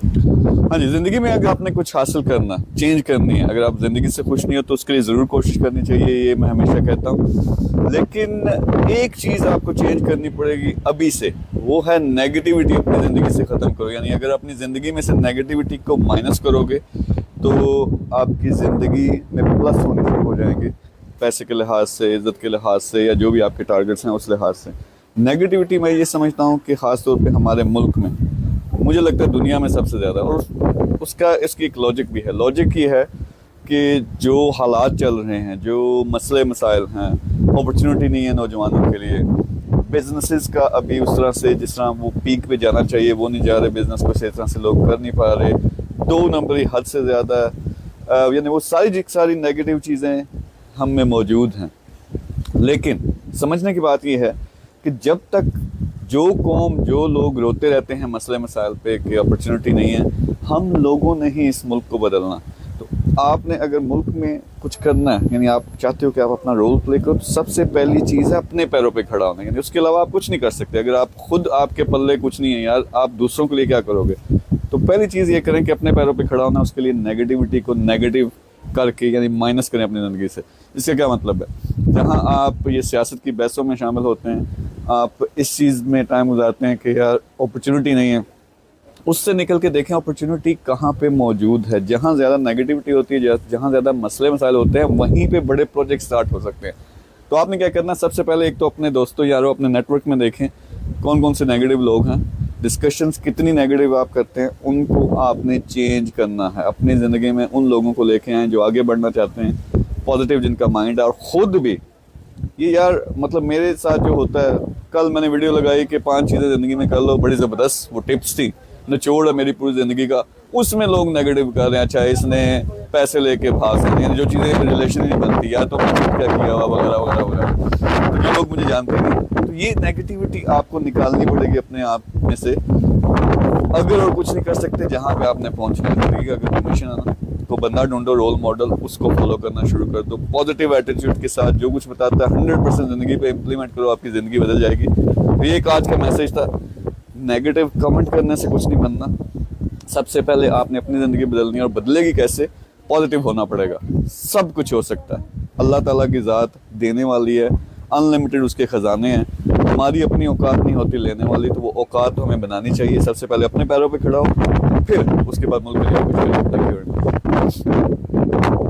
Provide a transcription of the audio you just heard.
हाँ जी, ज़िंदगी में अगर आपने कुछ हासिल करना, चेंज करनी है, अगर आप ज़िंदगी से खुश नहीं हो तो उसके लिए ज़रूर कोशिश करनी चाहिए, ये मैं हमेशा कहता हूँ। लेकिन एक चीज़ आपको चेंज करनी पड़ेगी अभी से, वो है नेगेटिविटी अपनी ज़िंदगी से ख़त्म करो। यानी अगर अपनी ज़िंदगी में से नेगेटिविटी को माइनस करोगे तो आपकी ज़िंदगी में प्लस होने शुरू हो जाएंगे, पैसे के लिहाज से, इज़्ज़त के लिहाज से, या जो भी आपके टारगेट्स हैं उस लिहाज से। नेगेटिविटी मैं ये समझता हूँ कि ख़ास तौर पे हमारे मुल्क में, मुझे लगता है दुनिया में सबसे ज़्यादा, और उसका इसकी एक लॉजिक भी है। लॉजिक ये है कि जो हालात चल रहे हैं, जो मसले मसाइल हैं, अपॉर्चुनिटी नहीं है नौजवानों के लिए, बिजनेसेस का अभी उस तरह से जिस तरह वो पीक पे जाना चाहिए वो नहीं जा रहे, बिजनेस को इस तरह से लोग कर नहीं पा रहे, 2 नंबरी हद से ज़्यादा, यानी वो सारी नेगेटिव चीज़ें हम में मौजूद हैं। लेकिन समझने की बात ये है कि जब तक जो कौम, जो लोग रोते रहते हैं मसले मसाइल पे कि अपॉर्चुनिटी नहीं है, हम लोगों ने ही इस मुल्क को बदलना। तो आपने अगर मुल्क में कुछ करना है, यानी आप चाहते हो कि आप अपना रोल प्ले करो, तो सबसे पहली चीज़ है अपने पैरों पे खड़ा होना। यानी उसके अलावा आप कुछ नहीं कर सकते। अगर आप खुद, आपके पल्ले कुछ नहीं है यार, आप दूसरों के लिए क्या करोगे? तो पहली चीज़ ये करें कि अपने पैरों पे खड़ा होना। उसके लिए नेगेटिविटी को नेगेटिव करके, यानी माइनस करें अपनी ज़िंदगी से। इसका क्या मतलब है? जहाँ आप ये सियासत की बहसों में शामिल होते हैं, आप इस चीज़ में टाइम गुजारते हैं कि यार अपॉर्चुनिटी नहीं है, उससे निकल के देखें अपॉर्चुनिटी कहाँ पे मौजूद है। जहाँ ज़्यादा नेगेटिविटी होती है, जहाँ ज़्यादा मसले मसाइल होते हैं, वहीं पे बड़े प्रोजेक्ट स्टार्ट हो सकते हैं। तो आपने क्या करना, सबसे पहले एक तो अपने दोस्तों यारों, अपने नेटवर्क में देखें कौन कौन से नेगेटिव लोग हैं, डिस्कशंस कितनी नेगेटिव आप करते हैं, उनको आपने चेंज करना है। अपनी ज़िंदगी में उन लोगों को लेके आएँ जो आगे बढ़ना चाहते हैं, पॉजिटिव जिनका माइंड है, और ख़ुद भी ये यार, मतलब मेरे साथ जो होता है, कल मैंने वीडियो लगाई कि 5 चीज़ें ज़िंदगी में कर लो, बड़ी ज़बरदस्त वो टिप्स थी, निचोड़ है मेरी पूरी ज़िंदगी का। उसमें लोग नेगेटिव कर रहे हैं, अच्छा इसने पैसे लेके भाग सकते हैं, जो चीज़ें रिलेशन ही नहीं बनती, या तो क्या किया हुआ वगैरह वगैरह वगैरह। तो ये लोग मुझे जानते नहीं। तो ये नेगेटिविटी आपको निकालनी पड़ेगी अपने आप में से। अगर और कुछ नहीं कर सकते, जहाँ पे आपने पहुँचना है, ज़िंदगी का अगर मिशन है ना, तो बंदा ढूंढो, रोल मॉडल, उसको फॉलो करना शुरू कर दो। पॉजिटिव एटीट्यूड के साथ जो कुछ बताता है 100% ज़िंदगी पे इम्प्लीमेंट करो, आपकी ज़िंदगी बदल जाएगी। तो ये एक आज का मैसेज था। नेगेटिव कमेंट करने से कुछ नहीं बनना। सबसे पहले आपने अपनी ज़िंदगी बदलनी है, और बदलेगी कैसे? पॉजिटिव होना पड़ेगा। सब कुछ हो सकता है। अल्लाह ताला की ज़ात देने वाली है, अनलिमिटेड उसके ख़जाने हैं। हमारी अपनी औकात नहीं होती लेने वाली, तो वो औकात हमें बनानी चाहिए। सबसे पहले अपने पैरों पे खड़ा हो, फिर उसके बाद मुल्क के लिए कुछ।